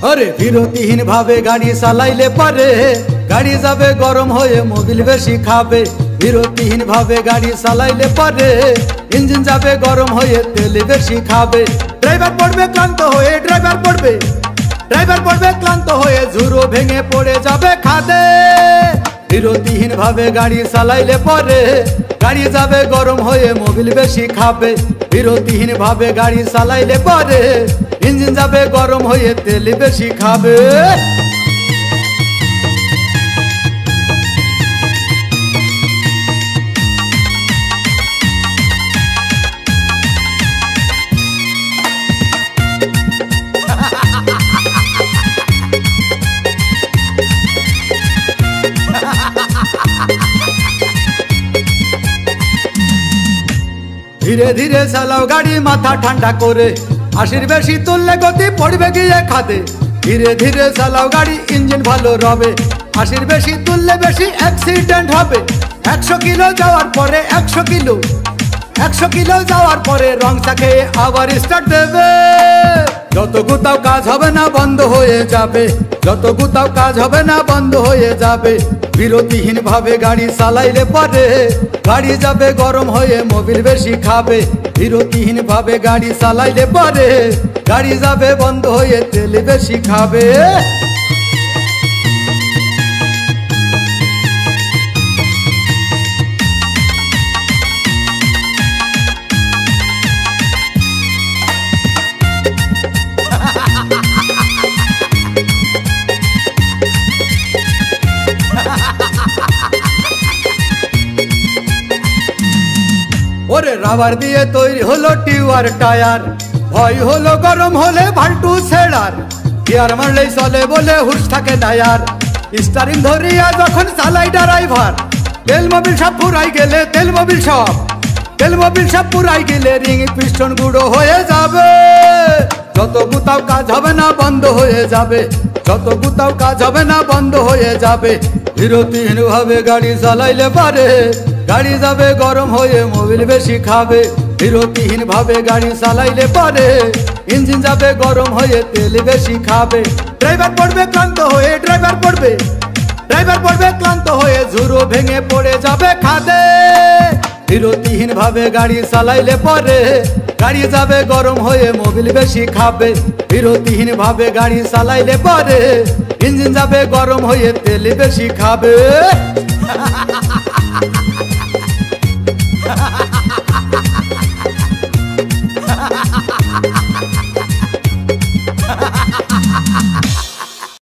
अरे বিরতিহীন ভাবে গাড়ি চালাইলে পারে গাড়ি যাবে গরম হয়ে মোবিল বেশি খাবে। বিরতিহীন ভাবে গাড়ি চালাইলে পারে ইঞ্জিন যাবে গরম হয়ে তেল বেশি খাবে। ড্রাইভার পড়বে ক্লান্ত হয়ে ক্লান্ত হয়ে ঝুরো ভেঙে পড়ে যাবে খাদে। বিরতিহীন ভাবে গাড়ি চালাইলে পারে গাড়ি যাবে গরম হয়ে মোবিল বেশি খাবে। বিরতিহীন ভাবে গাড়ি চালাইলে পারে ইঞ্জিন যাবে গরম হয়ে তেল বেশি খাবে। धीरे धीरे चालाओ गाड़ी माथा ठंडा करे 80 बेशी तुलले गति पड़बे गिये खादे। धीरे धीरे चालाओ गाड़ी इंजिन भालो रबे 80 बेशी तुलले बेशी एक्सीडेंट होबे। 100 किलो जावार परे 100 किलो जावार परे रंग चाके आबार स्टार्ट देबे। যত গুতাও কাজ হবে না বন্ধ হয়ে যাবে, যত গুতাও কাজ হবে না বন্ধ হয়ে যাবে। বিরতিহীন ভাবে গাড়ি চালাইলে পারে গাড়ি যাবে গরম হয়ে মোবিল বেশি খাবে। বিরতিহীন ভাবে গাড়ি চালাইলে পারে গাড়ি যাবে বন্ধ হয়ে তেল বেশি খাবে। ওরে রাবার দিয়ে তৈরি হলো টিউবার টায়ার, ভয় হলো গরম হলে ভাল্টু ছেড়ার। গিয়ার মারলেই চলে বলে হুশ থাকে টায়ার, স্টারিং ধরিয়া যখন চালাই ড্রাইভার। তেল মোবিল সব পুরাই গেলে তেল মোবিল সব পুরাই গেলে রিং পিস্টন গুঁড়ো হয়ে যাবে। যত গুতাও কাজ হবে না বন্ধ হয়ে যাবে, যত গুতাও কাজ হবে না বন্ধ হয়ে যাবে। বিরতিহীন ভাবে গাড়ি চালাইলে পারে গাড়ি যাবে গরম হয়ে মোবিল বেশি খাবে। বিরতিহীন ভাবে গাড়ি চালাইলে পারে ইঞ্জিন যাবে গরম হয়ে তেল বেশি খাবে। ড্রাইভার পড়বে ক্লান্ত হয়ে ঝুরো ভেঙে পড়ে যাবে খাদে। বিরতিহীন ভাবে গাড়ি চালাইলে পারে গাড়ি যাবে গরম হয়ে মোবিল বেশি খাবে। বিরতিহীন ভাবে গাড়ি চালাইলে পারে ইঞ্জিন যাবে গরম হয়ে তেল বেশি খাবে।